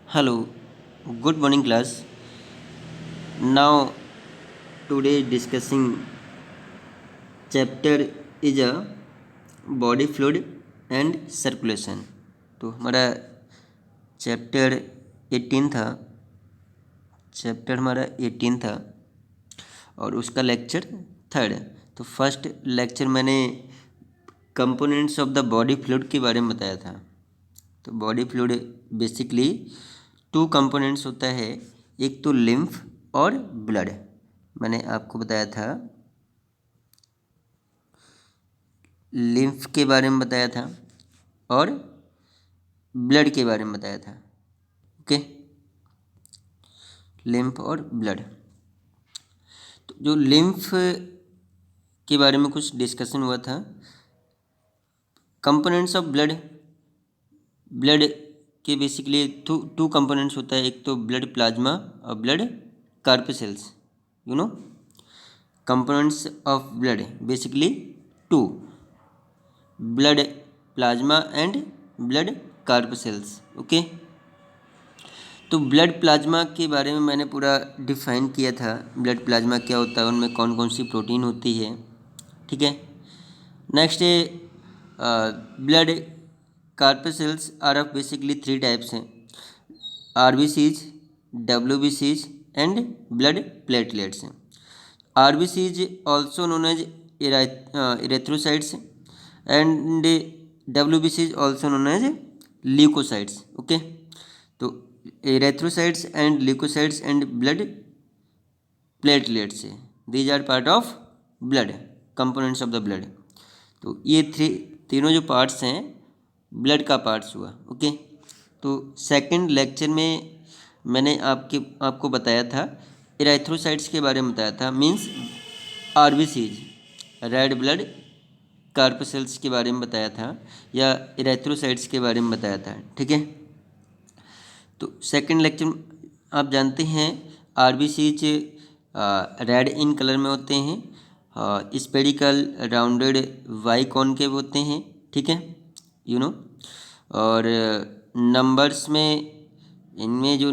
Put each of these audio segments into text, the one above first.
Hello, good morning class. Now today discussing chapter is a body fluid and circulation. तो हमारा chapter 18 था chapter हमारा 18 था और उसका लेक्चर थर्ड है। तो फर्स्ट लेक्चर मैंने components of the body fluid के बारे में बताया था। तो body fluid basically two components होता है, एक तो लिम्फ और ब्लड। मैंने आपको बताया था लिम्फ के बारे में बताया था और ब्लड के बारे में बताया था। ओके, लिम्फ और ब्लड। तो जो लिम्फ के बारे में कुछ डिस्कशन हुआ था। कंपोनेंट्स ऑफ ब्लड, ब्लड के बेसिकली टू कंपोनेंट्स होता है, एक तो ब्लड प्लाज्मा और blood corpuscles. You know components of blood basically two, blood plasma and blood corpuscles. Okay, तो ब्लड प्लाज्मा के बारे में मैंने पूरा डिफाइन किया था। ब्लड प्लाज्मा क्या होता है, उनमें कौन कौन सी प्रोटीन होती है। ठीक है, next blood corpuscles are of basically three types हैं, आरबीसीज, डब्ल्यूबीसीज and blood platelets. RBCs also known as erythrocytes and डब्ल्यूबीसीज also known as leukocytes. Okay, तो erythrocytes and leukocytes and blood platelets, these are part of blood, components of the blood. तो ये तीनों जो parts हैं blood का parts हुआ। Okay, तो सेकंड लेक्चर में मैंने आपको बताया था इरेथ्रोसाइट्स के बारे में बताया था, मींस आरबीसीज, रेड ब्लड कार्पेसेल्स के बारे में बताया था या इरेथ्रोसाइट्स के बारे में बताया था। ठीक है, तो सेकंड लेक्चर आप जानते हैं आरबीसीज रेड इन कलर में होते हैं, स्पेरिकल राउंडेड वाई कॉनकेव होते हैं। ठीक है, यू नो और नंबर्स में इनमें जो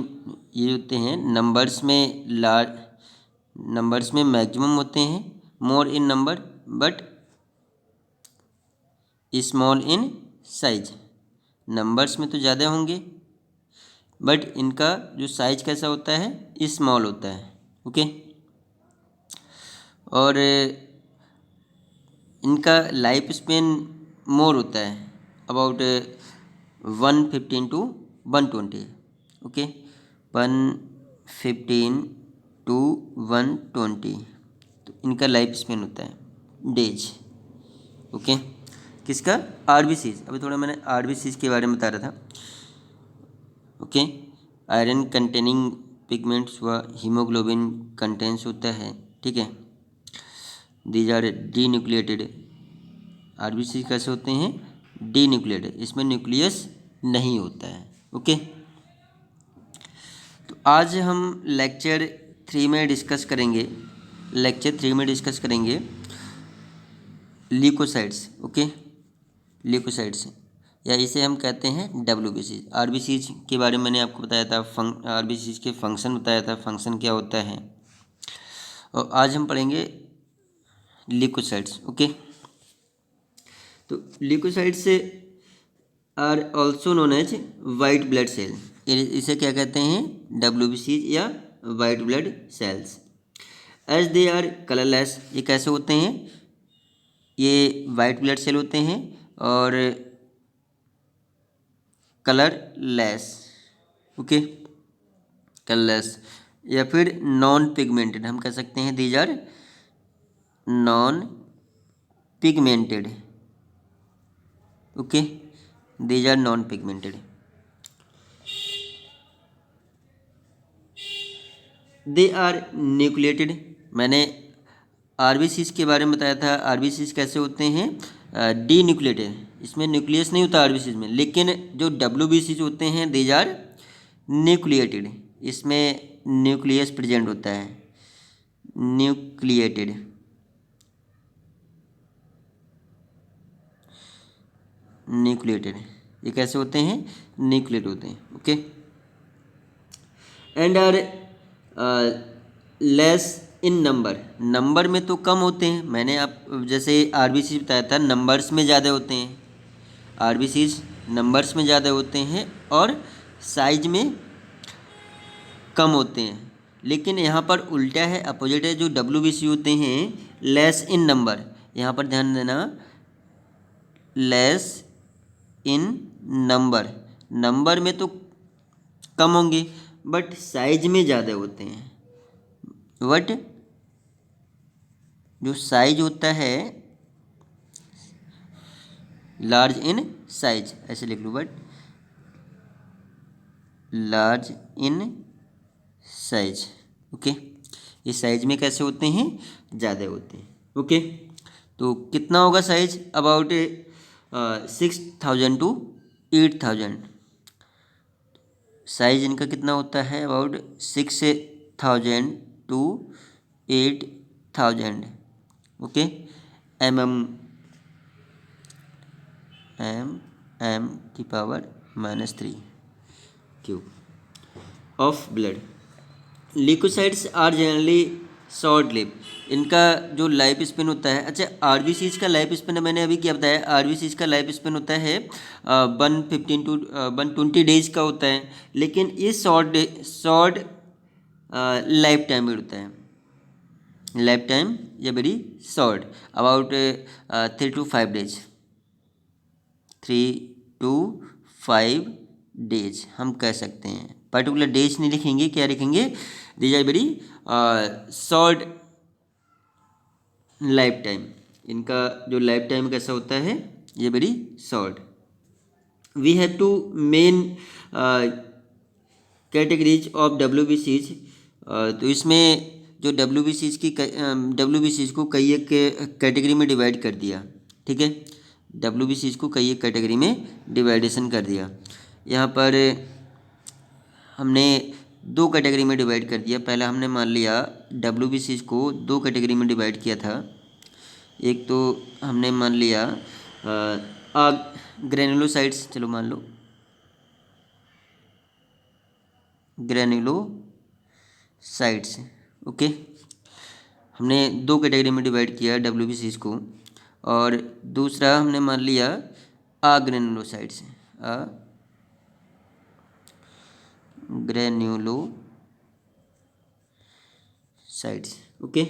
ये होते हैं नंबर्स में नंबर्स में मैक्सिमम होते हैं, more in number but small in size. Numbers में तो ज़्यादा होंगे बट इनका जो साइज कैसा होता है, स्मॉल होता है। ओके, और इनका लाइफ स्पेन मोर होता है, अबाउट 115 टू 120। ओके, 115 टू 120, तो इनका लाइफ स्पेन होता है डेज। ओके, किसका, आरबीसीज। अभी थोड़ा मैंने आरबीसीज के बारे में बता रहा था। ओके, आयरन कंटेनिंग पिगमेंट्स व हीमोग्लोबिन कंटेंस होता है। ठीक है, these R D nucleated. RBC कैसे होते हैं, डी न्यूक्लिएटेड, इसमें न्यूक्लियस नहीं होता है। ओके, तो आज हम लेक्चर 3 में डिस्कस करेंगे, ल्यूकोसाइट्स। ओके, ल्यूकोसाइट्स या इसे हम कहते हैं डब्ल्यूबीसी। आरबीसीज के बारे में मैंने आपको बताया था, आरबीसीज के फंक्शन बताया था, फंक्शन क्या होता है। और आज हम पढ़ेंगे ल्यूकोसाइट्स। ओके, तो leucocytes are also known as white blood cell. इसे क्या कहते हैं, डब्ल्यूबीसीज या white blood cells. As they are colourless, ये कैसे होते हैं, ये वाइट ब्लड सेल होते हैं और कलरलेस। ओके, कलरलेस या फिर नॉन पिगमेंटेड, हम कह सकते हैं these are non pigmented. Okay, these are non pigmented. They are nucleated. मैंने आरबीसीज के बारे में बताया था, आरबीसीज कैसे होते हैं, डी न्यूक्लिएटेड, इसमें न्यूक्लियस नहीं होता आरबीसीज में। लेकिन जो डब्ल्यूबीसीज होते हैं दीज आर न्यूक्लिएटेड, इसमें न्यूक्लियस प्रेजेंट होता है, न्यूक्लिएटेड। न्यूक्लिएटेड ये कैसे होते हैं, न्यूक्लिएट होते हैं। Okay, and are less in number, number में तो कम होते हैं, मैंने आप जैसे आरबीसी बताया था नंबर्स में ज़्यादा होते हैं, आरबीसीज नंबर्स में ज़्यादा होते हैं और साइज में कम होते हैं। लेकिन यहाँ पर उल्टा है, अपोजिट है, जो डब्ल्यूबीसी होते हैं लेस इन नंबर, यहाँ पर ध्यान देना, लेस इन नंबर, नंबर में तो कम होंगे बट साइज में ज़्यादा होते हैं। बट जो साइज होता है लार्ज इन साइज, ऐसे लिख लो, but large in size. Okay, ये साइज में कैसे होते हैं, ज़्यादा होते हैं। ओके, तो कितना होगा साइज, अबाउट 6,000 टू 8,000, साइज इनका कितना होता है, about 6,000 to 8,000। Okay, m m m m की power -3 cube of blood. Leukocytes are generally short live, इनका जो लाइफ स्पेन होता है, अच्छा आरबीसीज का लाइफ स्पेन मैंने अभी क्या बताया, आरबीसीज का लाइफ स्पेन होता है 115 टू 120 डेज का होता है, लेकिन ये शॉर्ट लाइफ टाइम में होता है, लाइफ टाइम ये very short, about 3 to 5 days, 3 to 5 days हम कह सकते हैं, पर्टिकुलर डेज नहीं लिखेंगे, क्या लिखेंगे, these are very short life time, इनका जो लाइफ टाइम कैसा होता है, ये very short. We have two main categories of डब्ल्यूबीसीज, तो इसमें जो डब्ल्यूबीसीज को कई एक कैटेगरी में डिवाइड कर दिया, ठीक है, डब्ल्यूबीसीज को कई एक कैटेगरी में डिवाइडेशन कर दिया। यहाँ पर हमने दो कैटेगरी में डिवाइड कर दिया, पहला हमने मान लिया डब्ल्यूबीसीज को दो कैटेगरी में डिवाइड किया था, एक तो हमने मान लिया ग्रेनुलोसाइट्स, चलो मान लो ग्रेनुलोसाइट्स। ओके, हमने दो कैटेगरी में डिवाइड किया डब्ल्यूबीसीज को, और दूसरा हमने मान लिया ग्रेनुलोसाइट्स, ग्रेन्युलोसाइट्स। ओके,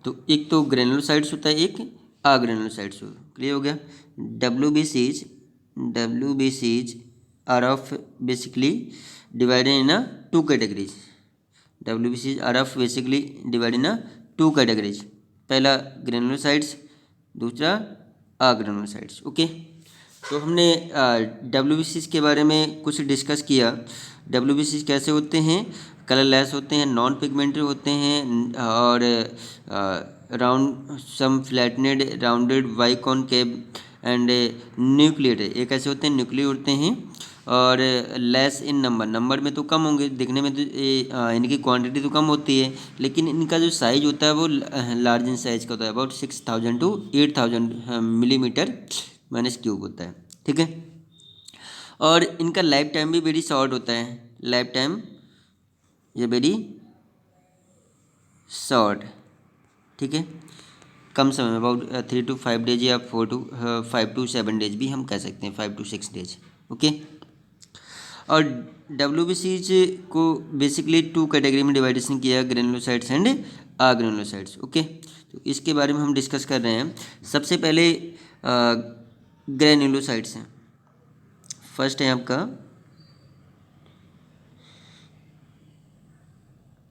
तो एक तो ग्रेनुलोसाइट्स होता है, एक ग्रेनुलोसाइट्स, क्लियर हो गया। डब्ल्यूबीसीज are of basically divided in two categories, डब्ल्यूबीसीज are of basically divided in two categories, पहला ग्रेनुलोसाइट्स, दूसरा ग्रेनुलोसाइट्स। ओके, तो हमने डब्ल्यूबीसीज के बारे में कुछ डिस्कस किया, डब्ल्यूबीसीज कैसे होते हैं, कलरलेस होते हैं, नॉन पिगमेंटेड होते हैं, और round some flattened rounded biconcave and nuclear, ये कैसे होते हैं, न्यूक्लियर होते हैं, और लेस इन नंबर, नंबर में तो कम होंगे, दिखने में तो इनकी क्वांटिटी तो कम होती है, लेकिन इनका जो साइज होता है वो लार्ज इन साइज का होता है, about 6,000 to 8,000 millimetre minus cube होता है, ठीक है। और इनका लाइफ टाइम भी वेरी शॉर्ट होता है, लाइफ टाइम ये वेरी शॉर्ट, ठीक है, कम समय में, अबाउट 3 to 5 डेज या 5 to 7 डेज भी हम कह सकते हैं, 5 to 6 डेज। ओके, और डब्ल्यूबीसीज को बेसिकली टू कैटेगरी में डिवाइडेशन किया, ग्रेनुलोसाइट्स एंड ग्रेनुलोसाइट्स। ओके, तो इसके बारे में हम डिस्कस कर रहे हैं। सबसे पहले ग्रेनुलोसाइट्स हैं, फर्स्ट है आपका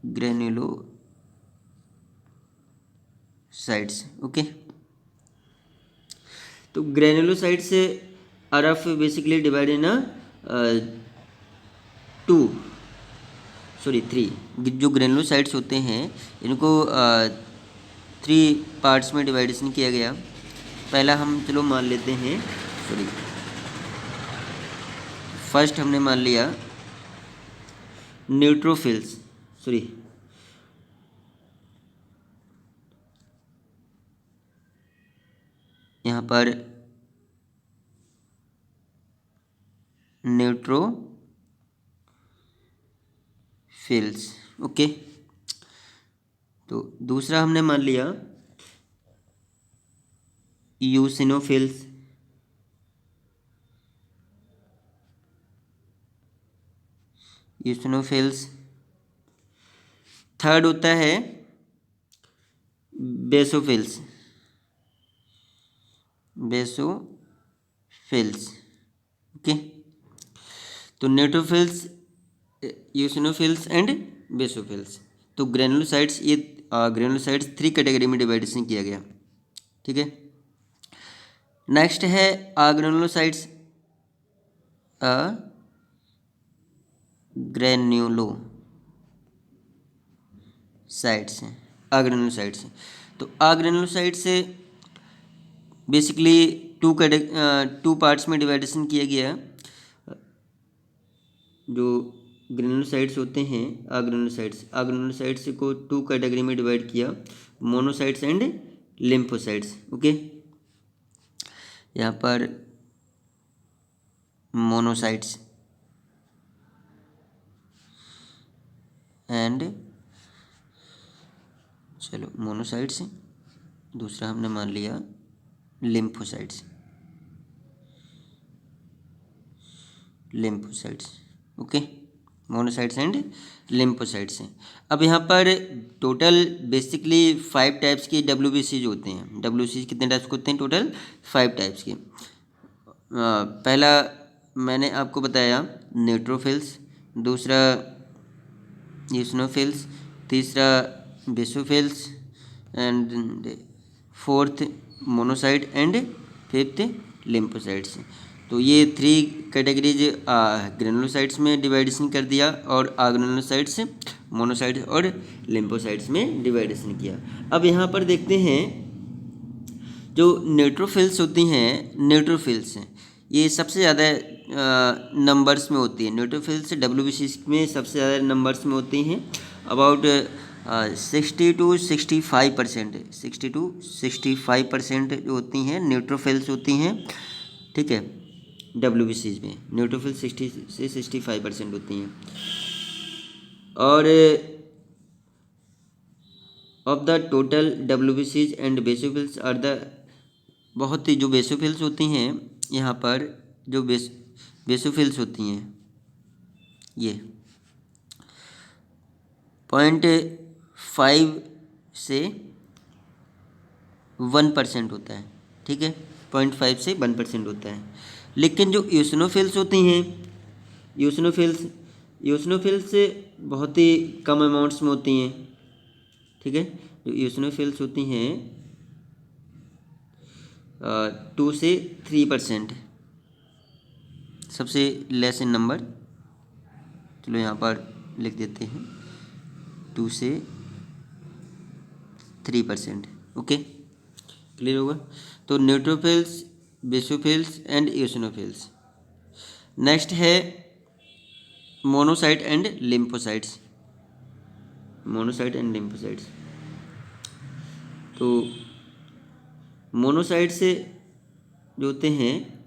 ग्रेनुलोसाइट्स। ओके, तो granulocytes are of basically divide in three, जो ग्रेनुलोसाइट्स होते हैं इनको 3 पार्ट्स में डिवाइडेशन किया गया। पहला हम चलो मान लेते हैं, फर्स्ट हमने मान लिया न्यूट्रोफिल्स, यहाँ पर न्यूट्रोफिल्स फिल्स। ओके, तो दूसरा हमने मान लिया यूसिनोफिल्स। यूसिनोफिल्स। थर्ड होता है बेसोफिल्स। बेसोफिल्स। ओके, तो न्यूट्रोफिल्स, यूसिनोफिल्स एंड बेसोफिल्स। तो ग्रेनुलोसाइट्स, ये ग्रेनुलोसाइट्स 3 कैटेगरी में डिवाइडेशन किया गया। ठीक है, नेक्स्ट है ग्रेनुलोसाइट्स। ग्रेन्यूलोसाइट्स हैं, ग्रेनुलोसाइट्स हैं। तो ग्रेनुलोसाइट्स से बेसिकली टू पार्ट्स में डिवाइडेशन किया गया। जो ग्रेनुलोसाइट्स होते हैं, ग्रेनुलोसाइट्स को 2 कैटेगरी में डिवाइड किया, मोनोसाइट्स एंड लिम्फोसाइट्स। ओके, यहाँ पर मोनोसाइट्स एंड, चलो मोनोसाइट्स, दूसरा हमने मान लिया lymphocytes. Okay, monocytes and lymphocytes हैं। अब यहाँ पर टोटल बेसिकली 5 टाइप्स के WBCs होते हैं। WBCs कितने टाइप्स के होते हैं? टोटल 5 टाइप्स के। पहला मैंने आपको बताया न्यूट्रोफिल्स, दूसरा यूसिनोफिल्स, तीसरा basophils and fourth monocyte and fifth lymphocytes. तो ये 3 कैटेगरीज ग्रेनुलोसाइट्स में डिवाइडेशन कर दिया और ग्रेनुलोसाइट्स मोनोसाइट्स और लिम्फोसाइट्स में डिवाइडेशन किया। अब यहाँ पर देखते हैं जो न्यूट्रोफिल्स होती हैं, न्यूट्रोफिल्स ये सबसे ज़्यादा नंबर्स में होती है। न्यूट्रोफिल्स WBC में सबसे ज़्यादा नंबर्स में होती हैं। अबाउट 60 to 65%, 60 to 65% जो होती हैं न्यूट्रोफिल्स होती हैं। ठीक है, WBCs में न्यूट्रोफिल 60 से 65% होती हैं। और of the total WBCs and basophils are the, बहुत ही जो बेसोफिल्स होती हैं, यहाँ पर जो बेसोफिल्स होती हैं ये 0.5 से 1% होता है। ठीक है, 0.5 से 1% होता है। लेकिन जो यूसिनोफिल्स होती हैं, यूसिनोफिल्स बहुत ही कम अमाउंट्स में होती हैं। ठीक है, जो यूसिनोफिल्स होती हैं 2 से 3%, सबसे लेस इन नंबर। चलो यहाँ पर लिख देते हैं 2 से 3%। ओके, क्लियर होगा। तो neutrophils, basophils and eosinophils. Next है monocyte and lymphocytes. Monocyte and lymphocytes. तो मोनोसाइट से जो होते हैं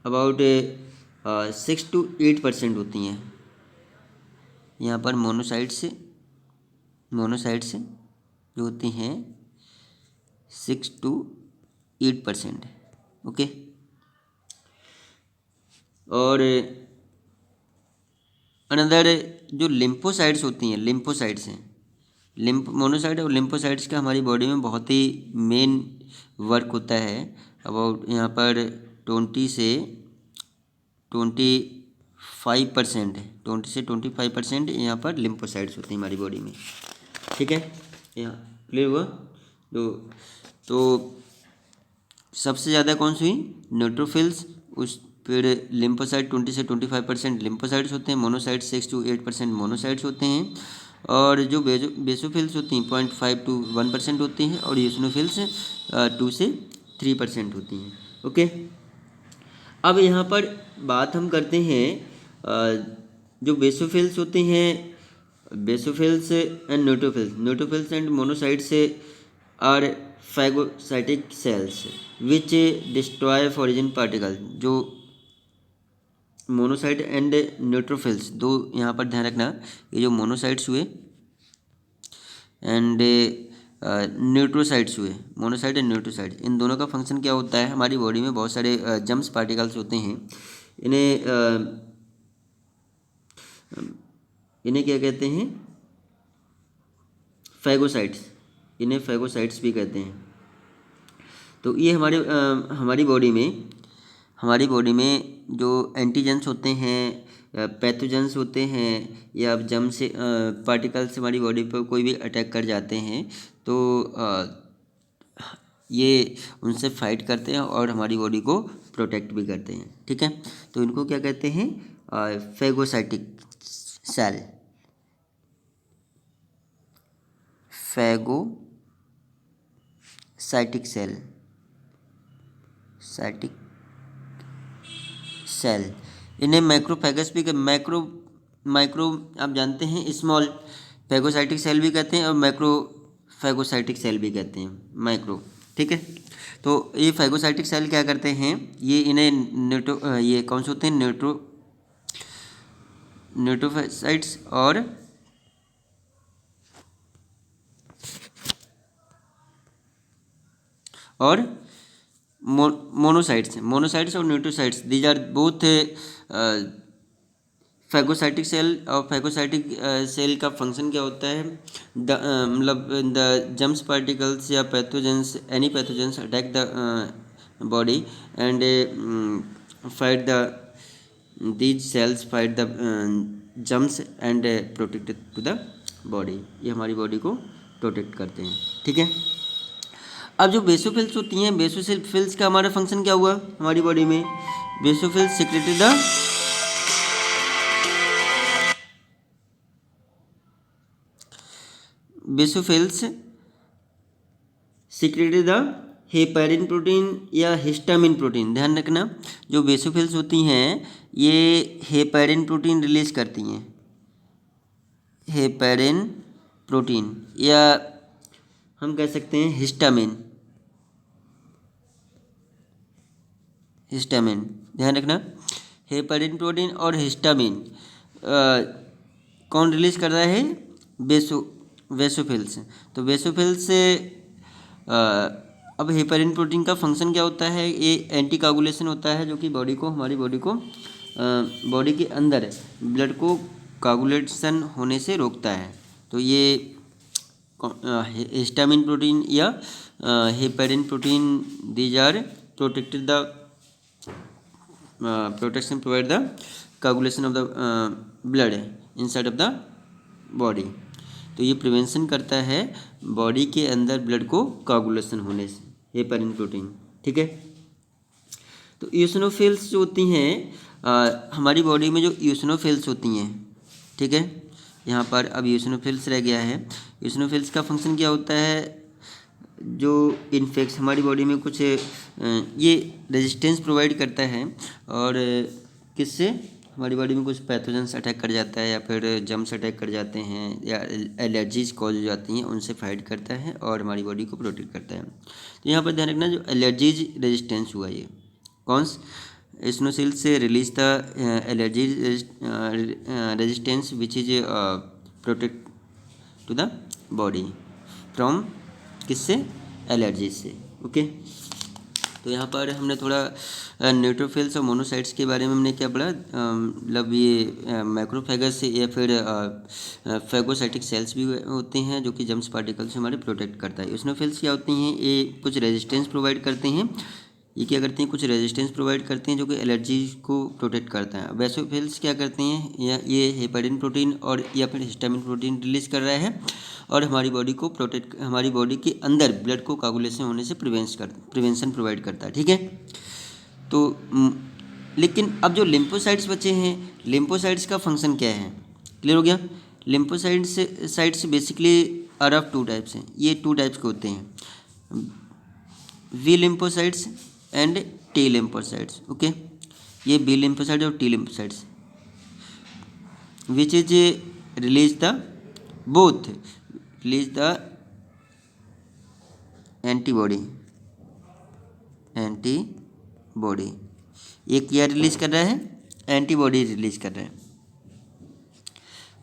अबाउट 6 to 8% होती हैं। यहाँ पर मोनोसाइट्स जो होती हैं 6 to 8%। ओके, और अनदर जो लिम्फोसाइट्स होती हैं, लिम्फोसाइट्स हैं, मोनोसाइट और लिम्फोसाइट्स का हमारी बॉडी में बहुत ही मेन वर्क होता है। अबाउट यहाँ पर 20 से 25% यहाँ पर लिम्फोसाइट्स होती हैं हमारी बॉडी में। ठीक है, यहाँ क्लियर हुआ। तो सबसे ज़्यादा कौन सी हुई? न्यूट्रोफिल्स, उस फिर लिम्फोसाइट 20 से 25% लिम्फोसाइट्स होते हैं, मोनोसाइट 6 to 8% मोनोसाइट्स होते हैं, और जो बेसोफिल्स होती हैं 0.5 to 1% होती हैं, और यूसिनोफिल्स 2 से 3% होती हैं। ओके, अब यहाँ पर बात हम करते हैं जो बेसोफिल्स होती हैं, basophils and neutrophils and monocytes are phagocytic cells which destroy foreign particles, जो मोनोसाइट एंड न्यूट्रोफिल्स, दो यहाँ पर ध्यान रखना, ये जो मोनोसाइट्स हुए एंड न्यूट्रोसाइट्स हुए, मोनोसाइट एंड न्यूट्रोसाइट, इन दोनों का फंक्शन क्या होता है, हमारी बॉडी में बहुत सारे जम्स पार्टिकल्स होते हैं, इन्हें क्या कहते हैं, फैगोसाइट्स, इन्हें फैगोसाइट्स भी कहते हैं। तो ये हमारी बॉडी में जो एंटीजेंस होते हैं, पैथोजेंस होते हैं, या जर्म से पार्टिकल्स हमारी बॉडी पर कोई भी अटैक कर जाते हैं, तो ये उनसे फाइट करते हैं और हमारी बॉडी को प्रोटेक्ट भी करते हैं। ठीक है, तो इनको क्या कहते हैं, phagocytic cell, phagocytic cell, cytic cell. इन्हें मैक्रोफैगस भी माइक्रो आप जानते हैं, स्मॉल फैगोसाइटिक सेल भी कहते हैं और मैक्रो फैगोसाइटिक सेल भी कहते हैं, माइक्रो। ठीक है, तो ये फैगोसाइटिक सेल क्या करते हैं, ये इन्हें ये कौन से होते हैं, न्यूट्रोफाइट्स और मोनोसाइट्स और न्यूट्रोसाइट्स, these are both phagocytic cell. और फैगोसाइटिक सेल का फंक्शन क्या होता है, मतलब द जम्स पार्टिकल्स या pathogens, any pathogens attack the body and fight the these cells fight the germs and protect to the body, ये हमारी बॉडी को प्रोटेक्ट करते हैं। ठीक है, अब जो बेसोफिल्स होती हैं, बेसोफिल्स का हमारा फंक्शन क्या हुआ हमारी बॉडी में, basophils secreted the basophils secreted the heparin protein या हिस्टामिन प्रोटीन। ध्यान रखना, जो बेसोफिल्स होती हैं ये हेपेरिन प्रोटीन रिलीज करती हैं, हेपेरिन प्रोटीन, या हम कह सकते हैं हिस्टामिन। ध्यान रखना, हेपेरिन प्रोटीन और हिस्टामिन कौन रिलीज कर रहा है, बेसोफिल्स। तो बेसोफिल्स से अब हेपेरिन प्रोटीन का फंक्शन क्या होता है, ये एंटी कोगुलेशन होता है, जो कि हमारी बॉडी को बॉडी के अंदर ब्लड को कोगुलेशन होने से रोकता है। तो ये हिस्टामिन प्रोटीन या heparin protein, these are protected the protection provide the coagulation of the blood inside of the body. तो ये प्रिवेंशन करता है बॉडी के अंदर ब्लड को कोगुलेशन होने से, हेपेरिन प्रोटीन। ठीक है, तो ईओसिनोफिल्स जो होती हैं हमारी बॉडी में, जो ईओसिनोफिल्स होती हैं, ठीक है, यहाँ पर अब ईओसिनोफिल्स रह गया है। ईओसिनोफिल्स का फंक्शन क्या होता है, जो हमारी बॉडी में कुछ ये रेजिस्टेंस प्रोवाइड करता है, और किससे, हमारी बॉडी में कुछ पैथोजेंस अटैक कर जाता है, या फिर जम्स अटैक कर जाते हैं, या एलर्जीज कॉज हो जाती हैं, उनसे फाइट करता है और हमारी बॉडी को प्रोटेक्ट करता है। तो यहाँ पर ध्यान रखना, जो एलर्जीज रेजिस्टेंस हुआ, ये कौन ईओसिनोफिल से release the allergy resistance which is protect to the body from, किससे, एलर्जी से। ओके, तो यहाँ पर हमने थोड़ा न्यूट्रोफिल्स और मोनोसाइट्स के बारे में हमने क्या पढ़ा, मतलब ये मैक्रोफैगस या फिर फैगोसाइटिक सेल्स भी होते हैं, जो कि जम्स पार्टिकल्स से हमारे प्रोटेक्ट करता है। ईओसिनोफिल्स क्या होती हैं, ये कुछ रेजिस्टेंस प्रोवाइड करते हैं, ये क्या करते हैं, कुछ रेजिस्टेंस प्रोवाइड करते हैं, जो कि एलर्जी को प्रोटेक्ट करता है। बेसोफिल्स क्या करते हैं, ये हेपेरिन प्रोटीन और या फिर हिस्टामिन प्रोटीन रिलीज कर रहा है और हमारी बॉडी के अंदर ब्लड को कोगुलेशन होने से प्रिवेंशन प्रोवाइड करता है। ठीक है, तो लेकिन अब जो लिम्फोसाइट्स बचे हैं, लिम्फोसाइट्स का फंक्शन क्या है, क्लियर हो गया। Lymphocytes basically are of two types हैं, ये टू टाइप्स के होते हैं, B lymphocytes and T lymphocytes. Okay, ये बी लिम्फोसाइट्स और T lymphocytes which is release the antibody, एक क्या रिलीज कर रहा है, एंटीबॉडी रिलीज कर रहे हैं।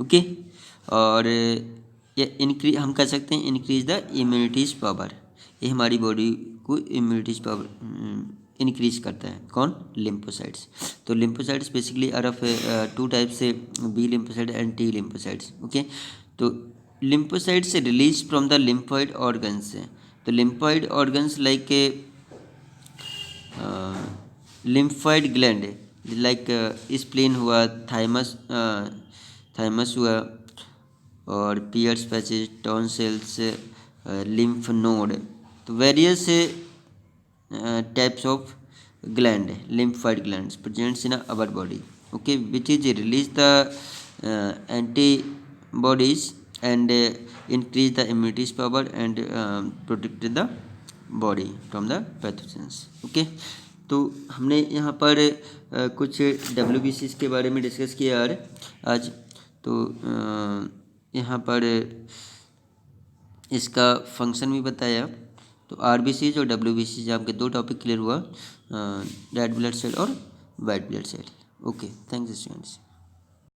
ओके, और ये इंक्रीज हम कह सकते हैं इंक्रीज द इम्यूनिटीज पावर, ये हमारी बॉडी को इम्यूनिटीज पावर इंक्रीज करता है। कौन? लिम्फोसाइट्स। तो lymphocytes basically are of two types से, B lymphocyte and T lymphocytes. Okay, तो lymphocytes release from the lymphoid organs. तो lymphoid organs like lymphoid gland, like spleen हुआ, थाइमस हुआ, और Peyer's patches, tonsils, lymph node. तो various types of gland, lymphoid glands presents in our body, okay, which is release the antibodies and increase the immunity power and protect the body from the pathogens। okay, तो हमने यहाँ पर कुछ WBCs के बारे में discuss किया यार आज। तो यहाँ पर इसका फंक्शन भी बताया। तो RBCs और WBCs आपके दो टॉपिक क्लियर हुआ, रेड ब्लड सेल और white blood cell. Okay, thanks students.